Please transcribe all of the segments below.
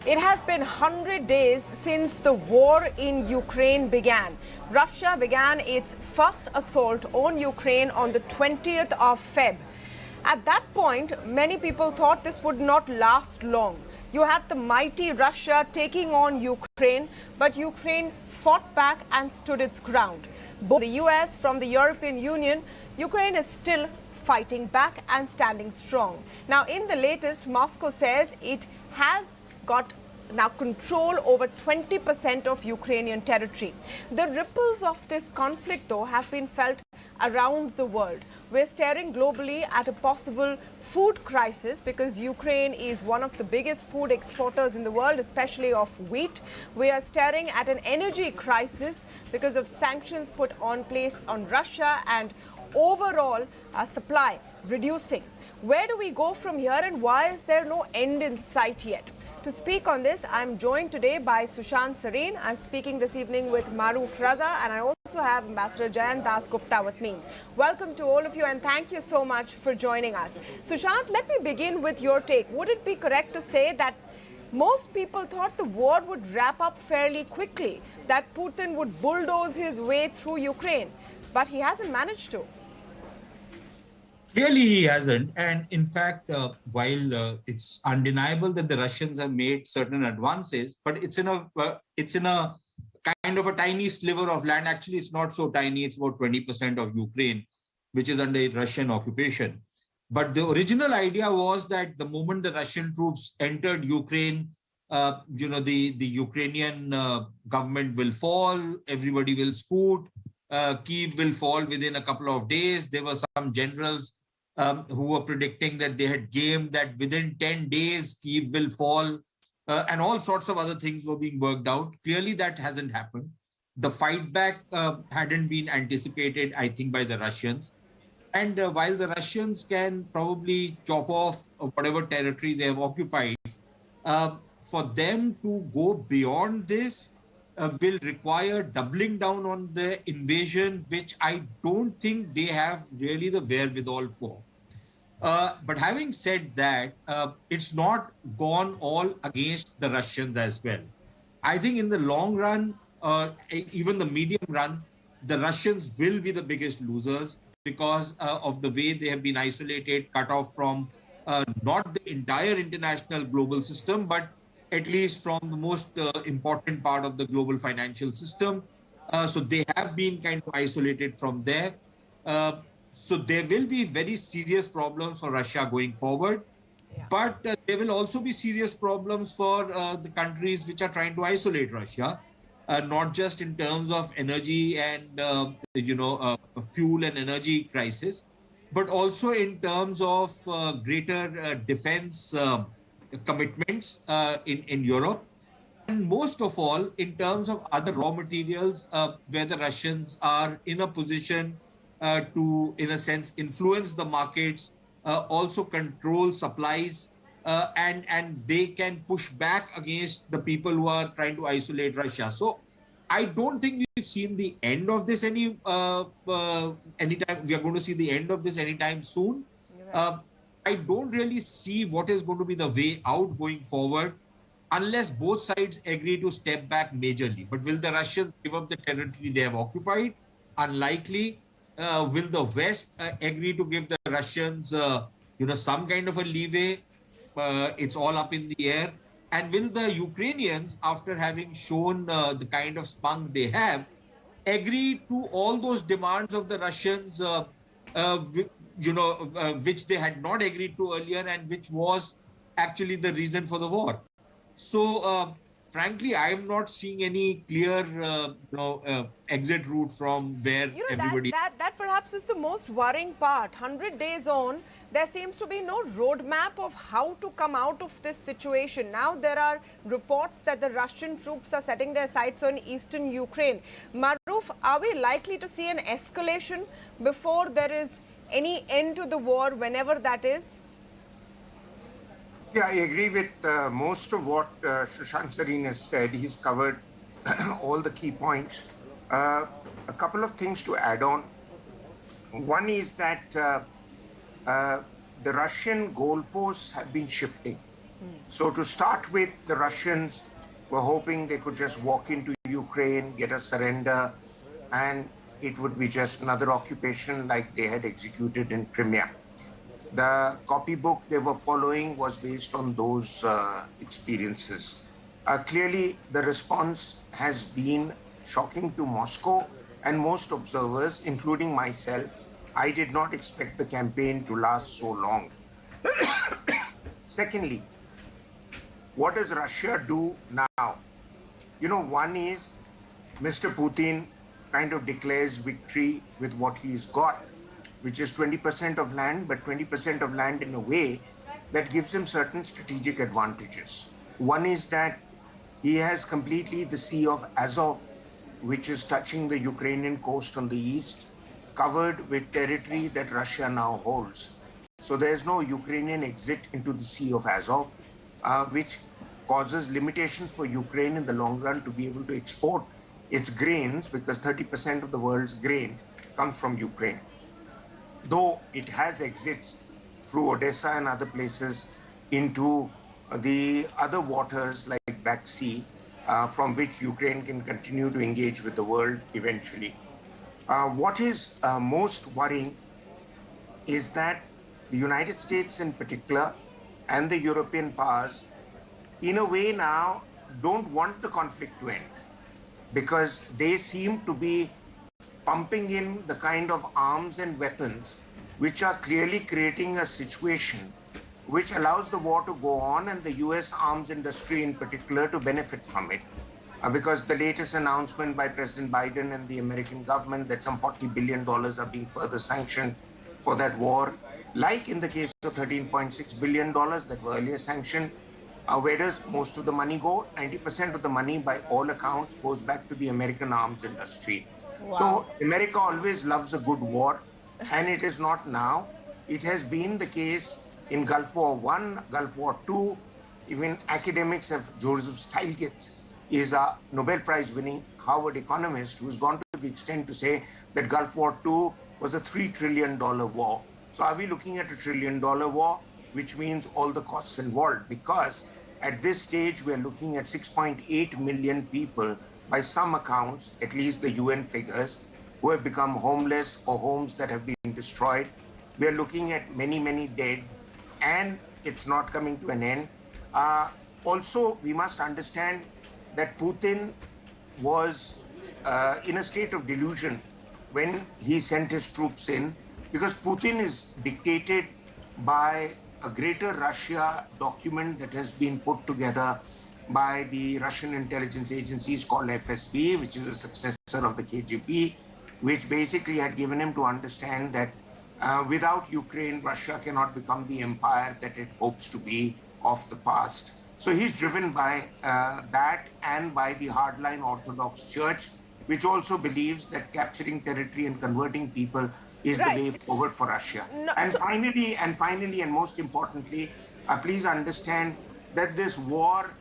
It has been 100 days since the war in Ukraine began. Russia began its first assault on Ukraine on the 20th of Feb. At that point, many people thought this would not last long. You had the mighty Russia taking on Ukraine, but Ukraine fought back and stood its ground. Both the US, from the European Union, Ukraine is still fighting back and standing strong. Now, in the latest, Moscow says it has got now control over 20% of Ukrainian territory. The ripples of this conflict, though, have been felt around the world. We're staring globally at a possible food crisis because Ukraine is one of the biggest food exporters in the world, especially of wheat. We are staring at an energy crisis because of sanctions put on place on Russia and overall supply reducing. Where do we go from here, and why is there no end in sight yet? To speak on this, I'm joined today by Sushant Sareen. I'm speaking this evening with Maroof Raza, and I also have Ambassador Jayant Dasgupta with me. Welcome to all of you, and thank you so much for joining us. Sushant, let me begin with your take. Would it be correct to say that most people thought the war would wrap up fairly quickly, that Putin would bulldoze his way through Ukraine, but he hasn't managed to? Clearly, he hasn't. And in fact, while it's undeniable that the Russians have made certain advances, but it's in a kind of a tiny sliver of land. Actually, it's not so tiny. It's about 20% of Ukraine, which is under Russian occupation. But the original idea was that the moment the Russian troops entered Ukraine, the Ukrainian government will fall, everybody will scoot, Kyiv will fall within a couple of days. There were some generals who were predicting that they had gamed that within 10 days, Kyiv will fall, and all sorts of other things were being worked out. Clearly, that hasn't happened. The fight back hadn't been anticipated, I think, by the Russians. And while the Russians can probably chop off whatever territory they have occupied, for them to go beyond this will require doubling down on the invasion, which I don't think they have really the wherewithal for. But having said that, it's not gone all against the Russians as well. I think in the long run, even the medium run, the Russians will be the biggest losers because of the way they have been isolated, cut off from not the entire international global system, but at least from the most important part of the global financial system. So they have been kind of isolated from there. So there will be very serious problems for Russia going forward. Yeah. But there will also be serious problems for the countries which are trying to isolate Russia, not just in terms of energy and, fuel and energy crisis, but also in terms of greater defense commitments in Europe, and most of all in terms of other raw materials where the Russians are in a position to, in a sense, influence the markets, also control supplies, and they can push back against the people who are trying to isolate Russia. So I don't think we've seen the end of this anytime. We are going to see the end of this anytime soon. I don't really see what is going to be the way out going forward unless both sides agree to step back majorly. But will the Russians give up the territory they have occupied? Unlikely. Will the West agree to give the Russians, some kind of a leeway? It's all up in the air. And will the Ukrainians, after having shown the kind of spunk they have, agree to all those demands of the Russians, which they had not agreed to earlier and which was actually the reason for the war? So, frankly, I am not seeing any clear, exit route from where everybody... That perhaps is the most worrying part. 100 days on, there seems to be no roadmap of how to come out of this situation. Now there are reports that the Russian troops are setting their sights on eastern Ukraine. Maroof, are we likely to see an escalation before there is any end to the war, whenever that is? Yeah, I agree with most of what Sushant Sareen has said. He's covered all the key points. A couple of things to add on. One is that the Russian goalposts have been shifting. So to start with, the Russians were hoping they could just walk into Ukraine, get a surrender, and it would be just another occupation like they had executed in Crimea. The copybook they were following was based on those experiences. Clearly, the response has been shocking to Moscow and most observers, including myself. I did not expect the campaign to last so long. Secondly, what does Russia do now? One is Mr. Putin kind of declares victory with what he's got, which is 20% of land, but 20% of land in a way that gives him certain strategic advantages. One is that he has completely the Sea of Azov, which is touching the Ukrainian coast on the east, covered with territory that Russia now holds. So there's no Ukrainian exit into the Sea of Azov, which causes limitations for Ukraine in the long run to be able to export its grains, because 30% of the world's grain comes from Ukraine. Though it has exits through Odessa and other places into the other waters like Black Sea, from which Ukraine can continue to engage with the world eventually. What is most worrying is that the United States in particular and the European powers, in a way now, don't want the conflict to end, because they seem to be pumping in the kind of arms and weapons which are clearly creating a situation which allows the war to go on, and the US arms industry in particular to benefit from it. Because the latest announcement by President Biden and the American government that some $40 billion are being further sanctioned for that war, like in the case of $13.6 billion that were earlier sanctioned. Where does most of the money go? 90% of the money, by all accounts, goes back to the American arms industry. Wow. So America always loves a good war, and it is not now. It has been the case in Gulf War I, Gulf War II. Even academics have, Joseph Stiglitz is a Nobel Prize winning Harvard economist who's gone to the extent to say that Gulf War II was a $3 trillion war. So are we looking at a $1 trillion war, which means all the costs involved? Because at this stage, we're looking at 6.8 million people, by some accounts, at least the UN figures, who have become homeless or homes that have been destroyed. We're looking at many, many dead, and it's not coming to an end. Also, we must understand that Putin was in a state of delusion when he sent his troops in, because Putin is dictated by a greater Russia document that has been put together by the Russian intelligence agencies called FSB, which is a successor of the KGB, which basically had given him to understand that without Ukraine, Russia cannot become the empire that it hopes to be of the past. So he's driven by that, and by the hardline Orthodox Church, which also believes that capturing territory and converting people is the way forward for Russia. No, and finally, and most importantly, please understand that this war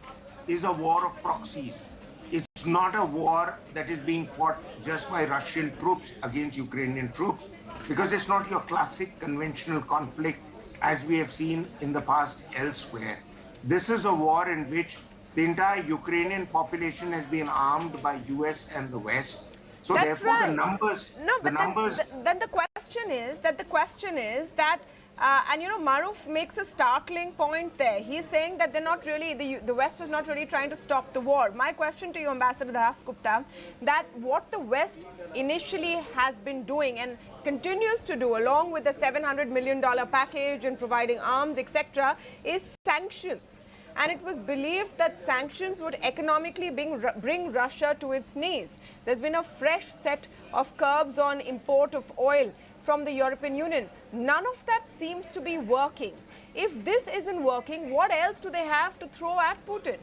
is a war of proxies. It's not a war that is being fought just by Russian troops against Ukrainian troops, because it's not your classic conventional conflict as we have seen in the past elsewhere. This is a war in which the entire Ukrainian population has been armed by US and the West. So That's therefore right. the numbers, No, but numbers. then the question is that and Maroof makes a startling point there. He's saying that they're not really, the West is not really trying to stop the war. My question to you, Ambassador Dasgupta, that what the West initially has been doing and continues to do, along with the $700 million package and providing arms, etc., is sanctions. And it was believed that sanctions would economically bring Russia to its knees. There's been a fresh set of curbs on import of oil from the European Union. None of that seems to be working. If this isn't working, what else do they have to throw at Putin?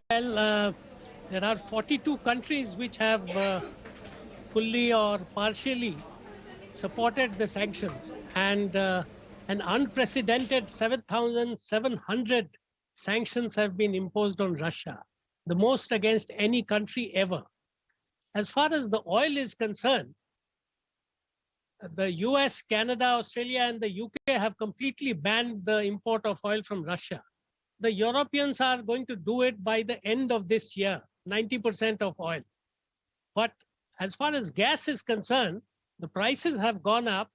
Well, there are 42 countries which have fully or partially supported the sanctions, and an unprecedented 7,700 sanctions have been imposed on Russia, the most against any country ever. As far as the oil is concerned, the US, Canada, Australia, and the UK have completely banned the import of oil from Russia. The Europeans are going to do it by the end of this year, 90% of oil. But as far as gas is concerned, the prices have gone up,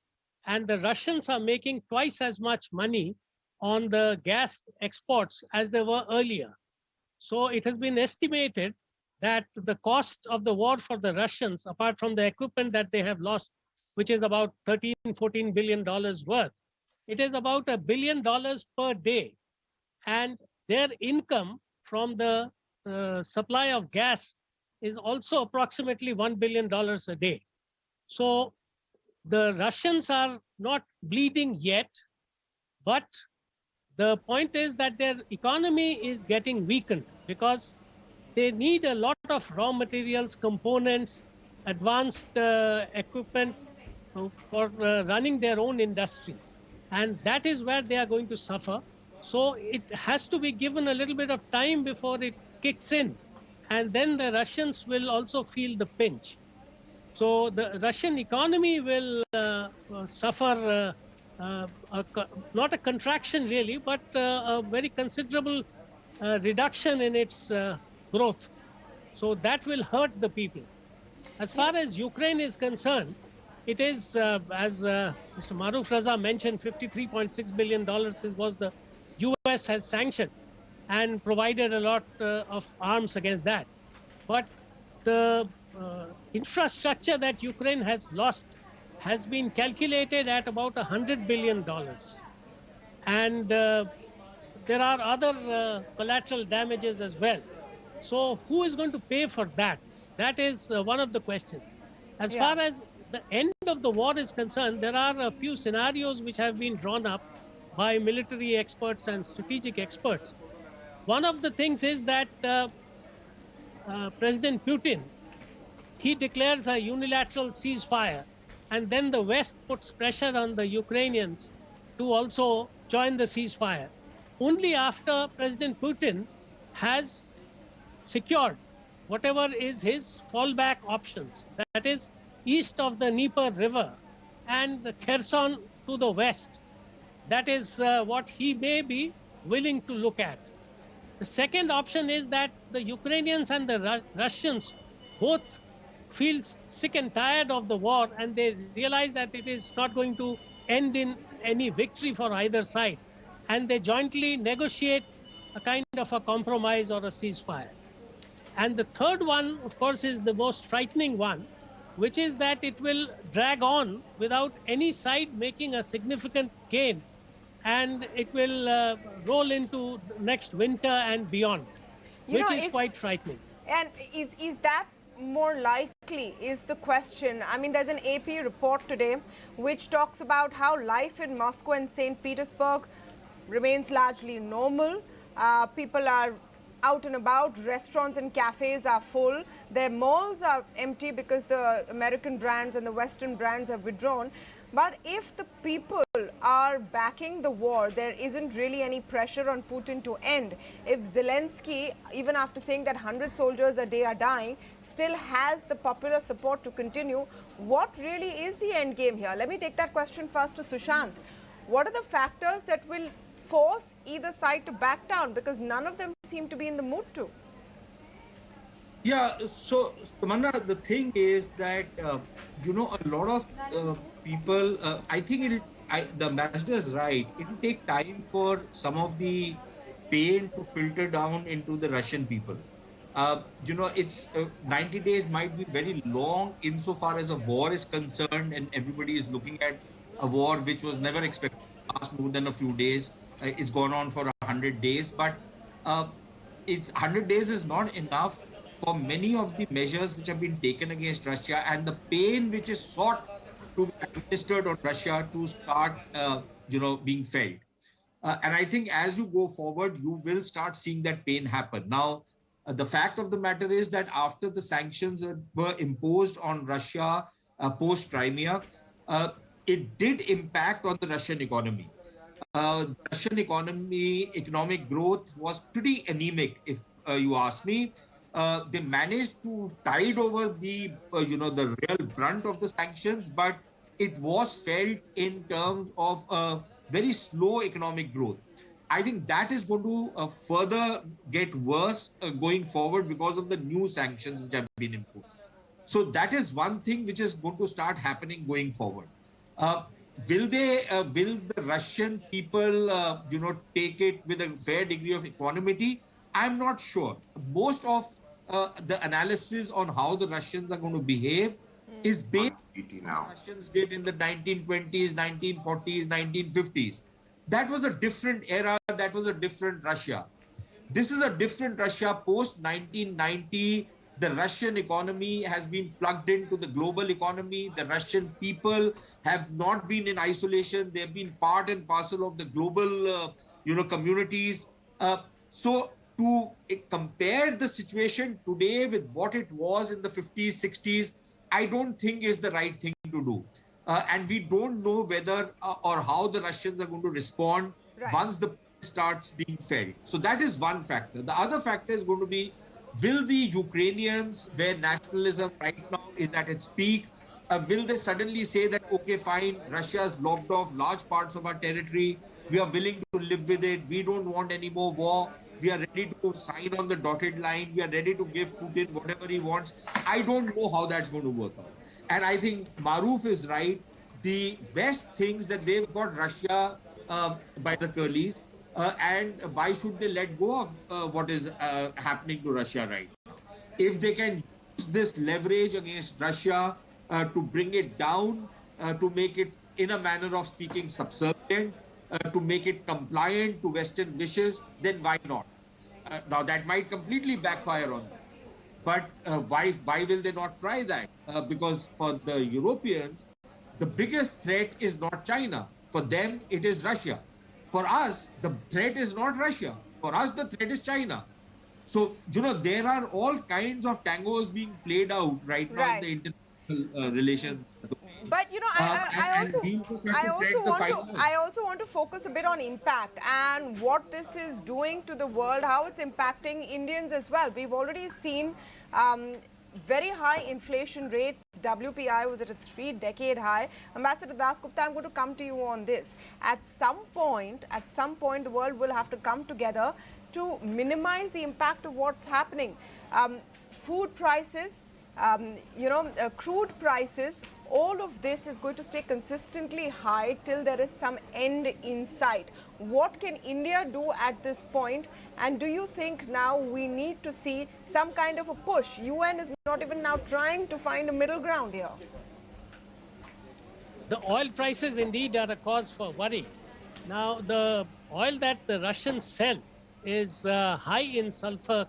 and the Russians are making twice as much money on the gas exports as they were earlier. So it has been estimated that the cost of the war for the Russians, apart from the equipment that they have lost, which is about $13-14 billion worth, it is about $1 billion per day. And their income from the supply of gas is also approximately $1 billion a day. So the Russians are not bleeding yet, but the point is that their economy is getting weakened because they need a lot of raw materials, components, advanced equipment for running their own industry. And that is where they are going to suffer. So it has to be given a little bit of time before it kicks in. And then the Russians will also feel the pinch. So the Russian economy will suffer not a contraction really, but a very considerable reduction in its growth. So that will hurt the people. As far as Ukraine is concerned, it is, as Mr. Maroof Raza mentioned, $53.6 billion was the US has sanctioned and provided a lot of arms against that. But the infrastructure that Ukraine has lost has been calculated at about $100 billion. And there are other collateral damages as well. So who is going to pay for that? That is one of the questions. As far as the end of the war is concerned, there are a few scenarios which have been drawn up by military experts and strategic experts. One of the things is that President Putin, he declares a unilateral ceasefire, and then the West puts pressure on the Ukrainians to also join the ceasefire. Only after President Putin has secured whatever is his fallback options, that is east of the Dnieper River and Kherson to the west. That is what he may be willing to look at. The second option is that the Ukrainians and the Russians both feel sick and tired of the war, and they realize that it is not going to end in any victory for either side. And they jointly negotiate a kind of a compromise or a ceasefire. And the third one, of course, is the most frightening one, which is that it will drag on without any side making a significant gain. And it will roll into next winter and beyond, which is quite frightening. And is that more likely is the question. I mean, there's an AP report today which talks about how life in Moscow and St. Petersburg remains largely normal. People are out and about. Restaurants and cafes are full. Their malls are empty because the American brands and the Western brands have withdrawn. But if the people are backing the war, there isn't really any pressure on Putin to end. If Zelenskyy, even after saying that 100 soldiers a day are dying, still has the popular support to continue, what really is the end game here? Let me take that question first to Sushant. What are the factors that will force either side to back down? Because none of them seem to be in the mood to. Yeah, so Tamanna, the thing is that, a lot of people, I think the ambassador is right. It will take time for some of the pain to filter down into the Russian people. It's 90 days might be very long insofar as a war is concerned, and everybody is looking at a war which was never expected to last more than a few days. It's gone on for 100 days, but it's 100 days is not enough for many of the measures which have been taken against Russia and the pain which is sought to be administered on Russia to start, being felt. And I think as you go forward, you will start seeing that pain happen. Now, the fact of the matter is that after the sanctions were imposed on Russia post-Crimea, it did impact on the Russian economy. Russian economic growth was pretty anemic, if you ask me. They managed to tide over the real brunt of the sanctions, but it was felt in terms of a very slow economic growth. I think that is going to further get worse going forward because of the new sanctions which have been imposed. So that is one thing which is going to start happening going forward. Uh, will the Russian people, take it with a fair degree of equanimity? I'm not sure. Most of the analysis on how the Russians are going to behave is based on what Russians did in the 1920s, 1940s, 1950s. That was a different era. That was a different Russia. This is a different Russia post 1990. The Russian economy has been plugged into the global economy. The Russian people have not been in isolation. They've been part and parcel of the global, communities. So to compare the situation today with what it was in the 50s, 60s, I don't think is the right thing to do. And we don't know whether or how the Russians are going to respond once the starts being felt. So that is one factor. The other factor is going to be, will the Ukrainians, where nationalism right now is at its peak, will they suddenly say that, okay, fine, Russia has blocked off large parts of our territory. We are willing to live with it. We don't want any more war. We are ready to sign on the dotted line. We are ready to give Putin whatever he wants. I don't know how that's going to work out. And I think Maroof is right. The West thinks that they've got Russia by the curlies. And why should they let go of what is happening to Russia right now? If they can use this leverage against Russia to bring it down, to make it, in a manner of speaking, subservient, to make it compliant to Western wishes, then why not? Now, that might completely backfire on them. But why will they not try that? Because for the Europeans, the biggest threat is not China. For them, it is Russia. For us, the threat is not Russia. For us, the threat is China. So, there are all kinds of tangos being played out right now in the international relations. But I also want to focus a bit on impact and what this is doing to the world, how it's impacting Indians as well. We've already seen very high inflation rates. WPI was at a 3-decade high. Ambassador Dasgupta, I'm going to come to you on this. At some point, the world will have to come together to minimize the impact of what's happening. Food prices, crude prices, all of this is going to stay consistently high till there is some end in sight. What can India do at this point? And do you think now we need to see some kind of a push? UN is not even now trying to find a middle ground here. The oil prices indeed are a cause for worry. Now, the oil that the Russians sell is high in sulfur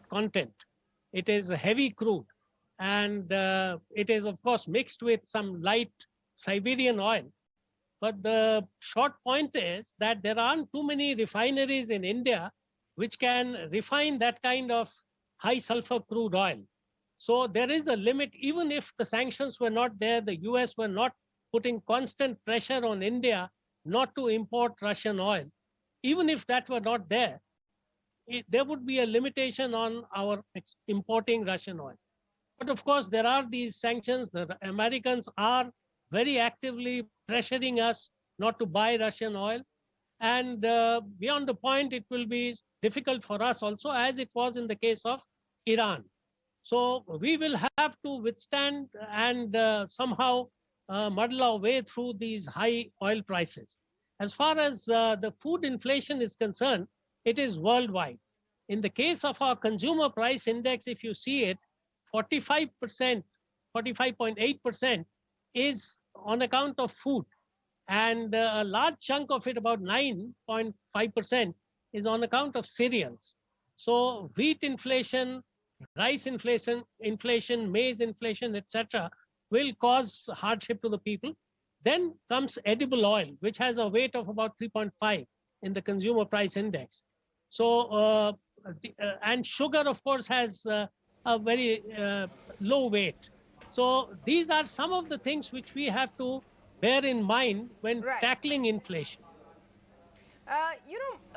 content. It is a heavy crude. And it is, of course, mixed with some light Siberian oil. But the short point is that there aren't too many refineries in India which can refine that kind of high sulfur crude oil. So there is a limit. Even if the sanctions were not there, the US were not putting constant pressure on India not to import Russian oil. Even if that were not there, there would be a limitation on our importing Russian oil. But of course, there are these sanctions. The Americans are very actively pressuring us not to buy Russian oil. And beyond the point, it will be difficult for us also, as it was in the case of Iran. So we will have to withstand and somehow muddle our way through these high oil prices. As far as the food inflation is concerned, it is worldwide. In the case of our consumer price index, if you see it, 45%, 45.8% is on account of food. And a large chunk of it, about 9.5%, is on account of cereals. So wheat inflation, rice inflation, maize inflation, etc., will cause hardship to the people. Then comes edible oil, which has a weight of about 3.5 in the consumer price index. So, and sugar, of course, has a very low weight. So these are some of the things which we have to bear in mind when tackling inflation.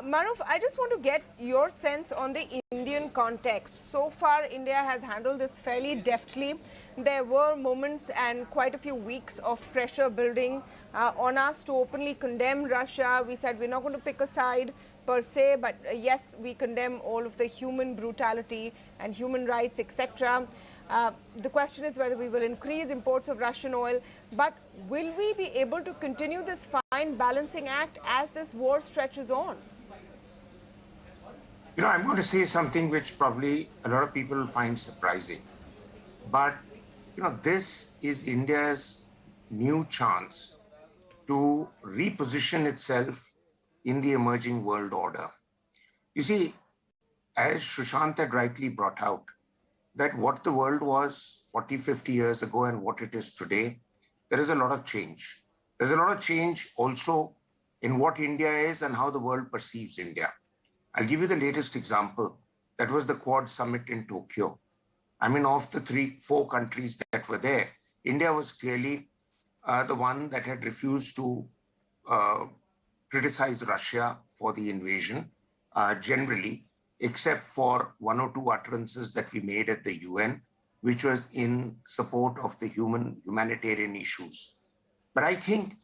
Maroof, I just want to get your sense on the Indian context. So far, India has handled this fairly deftly. There were moments and quite a few weeks of pressure building on us to openly condemn Russia. We said we're not going to pick a side per se, but yes, we condemn all of the human brutality and human rights, etc. The question is whether we will increase imports of Russian oil, but will we be able to continue this fine balancing act as this war stretches on? I'm going to say something which probably a lot of people find surprising. But, this is India's new chance to reposition itself in the emerging world order. You see, as Sushant had rightly brought out, that what the world was 40, 50 years ago and what it is today, there is a lot of change. There's a lot of change also in what India is and how the world perceives India. I'll give you the latest example. That was the Quad Summit in Tokyo. I mean, of the 4 countries that were there, India was clearly the one that had refused to criticize Russia for the invasion generally, except for 1 or 2 utterances that we made at the UN, which was in support of the humanitarian issues. But I think,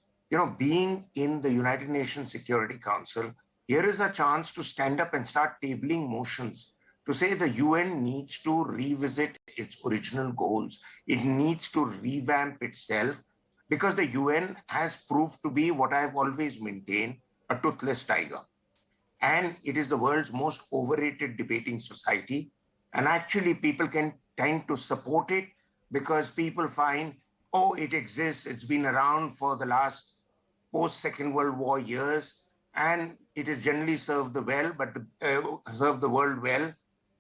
being in the United Nations Security Council, here is a chance to stand up and start tabling motions to say the UN needs to revisit its original goals. It needs to revamp itself because the UN has proved to be what I've always maintained, a toothless tiger. And it is the world's most overrated debating society. And actually, people can tend to support it because people find, oh, it exists, it's been around for the last post-Second World War years, and it has generally served the world well,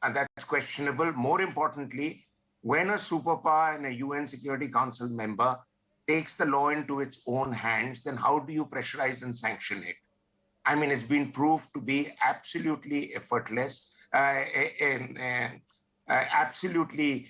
and that's questionable. More importantly, when a superpower and a UN Security Council member takes the law into its own hands, then how do you pressurize and sanction it? I mean, it's been proved to be absolutely effortless, absolutely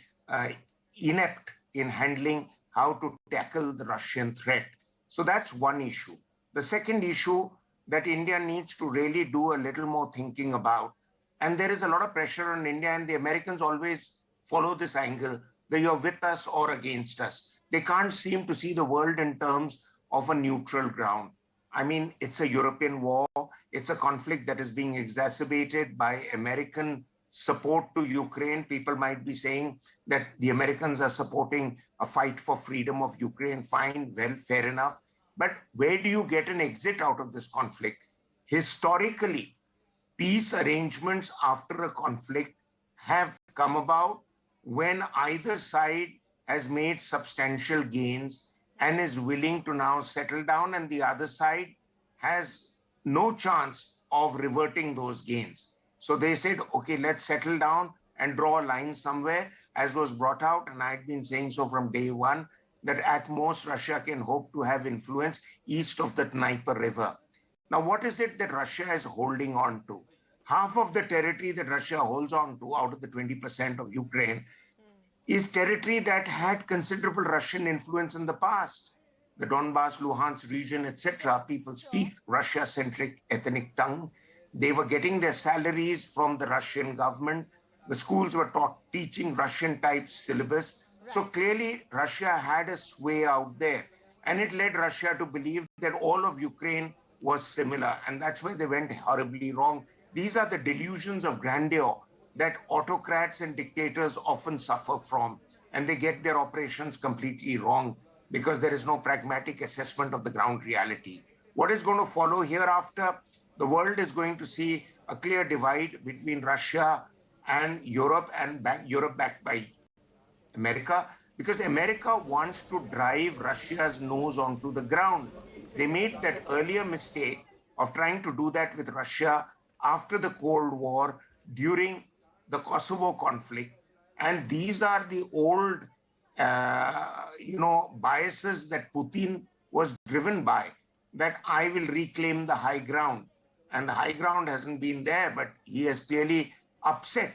inept in handling how to tackle the Russian threat. So that's one issue. The second issue that India needs to really do a little more thinking about, and there is a lot of pressure on India, and the Americans always follow this angle, that you're with us or against us. They can't seem to see the world in terms of a neutral ground. I mean, it's a European war. It's a conflict that is being exacerbated by American support to Ukraine. People might be saying that the Americans are supporting a fight for freedom of Ukraine. Fine, well, fair enough. But where do you get an exit out of this conflict? Historically, peace arrangements after a conflict have come about when either side has made substantial gains and is willing to now settle down, and the other side has no chance of reverting those gains. So they said, okay, let's settle down and draw a line somewhere, as was brought out, and I'd been saying so from day one, that at most Russia can hope to have influence east of the Dnieper River. Now, what is it that Russia is holding on to? Half of the territory that Russia holds on to out of the 20% of Ukraine is territory that had considerable Russian influence in the past. The Donbass, Luhansk region, etc. People speak Russia-centric ethnic tongue. They were getting their salaries from the Russian government. The schools were teaching Russian-type syllabus. So clearly, Russia had a sway out there. And it led Russia to believe that all of Ukraine was similar. And that's where they went horribly wrong. These are the delusions of grandeur that autocrats and dictators often suffer from, and they get their operations completely wrong because there is no pragmatic assessment of the ground reality. What is going to follow hereafter? The world is going to see a clear divide between Russia and Europe, and Europe backed by America, because America wants to drive Russia's nose onto the ground. They made that earlier mistake of trying to do that with Russia after the Cold War, during the Kosovo conflict. And these are the old, biases that Putin was driven by, that I will reclaim the high ground. And the high ground hasn't been there, but he has clearly upset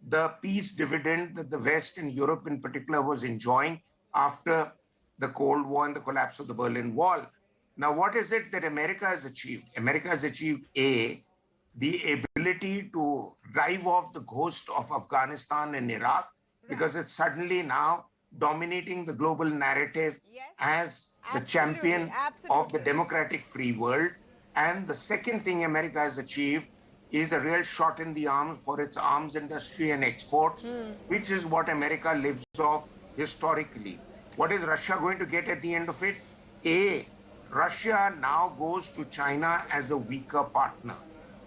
the peace dividend that the West and Europe in particular was enjoying after the Cold War and the collapse of the Berlin Wall. Now, what is it that America has achieved? America has achieved A, the ability to drive off the ghost of Afghanistan and Iraq, because it's suddenly now dominating the global narrative as the champion of the democratic free world. And the second thing America has achieved is a real shot in the arm for its arms industry and exports, which is what America lives off historically. What is Russia going to get at the end of it? A, Russia now goes to China as a weaker partner.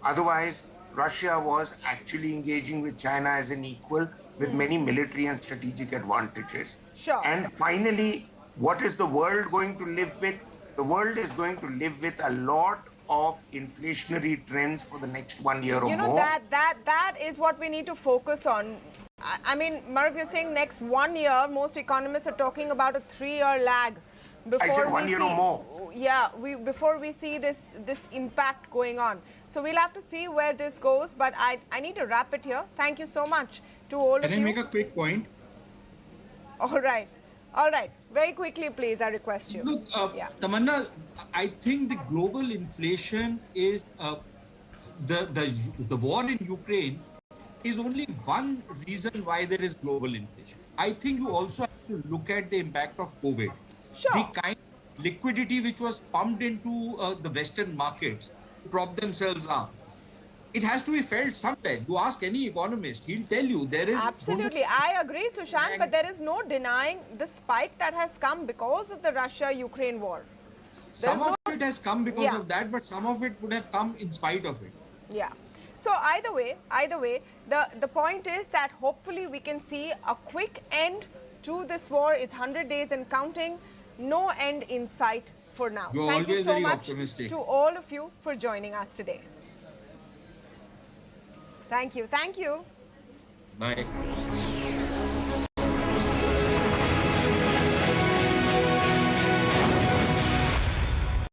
Otherwise, Russia was actually engaging with China as an equal with many military and strategic advantages. Sure. And finally, what is the world going to live with? The world is going to live with a lot of inflationary trends for the next 1 year or more. You know, that is what we need to focus on. I mean, Maroof, you're saying next 1 year, most economists are talking about a 3-year lag. I said 1 year or more. Yeah, before we see this impact going on. So we'll have to see where this goes, but I need to wrap it here. Thank you so much to all of you. Can I make a quick point? All right. All right. Very quickly, please, I request you. Look, Tamanna, I think the global inflation is the war in Ukraine is only one reason why there is global inflation. I think you also have to look at the impact of COVID. Sure. The kind of liquidity which was pumped into the Western markets to prop themselves up. It has to be felt somewhere. You ask any economist, he'll tell you there is... Absolutely. I agree, Sushant, but there is no denying the spike that has come because of the Russia-Ukraine war. Some of it has come because of that, but some of it would have come in spite of it. Yeah. So either way, the point is that hopefully we can see a quick end to this war. It's 100 days and counting. No end in sight for now. You're Thank you always so very much optimistic. to all of you for joining us today. Thank you. Thank you. Bye.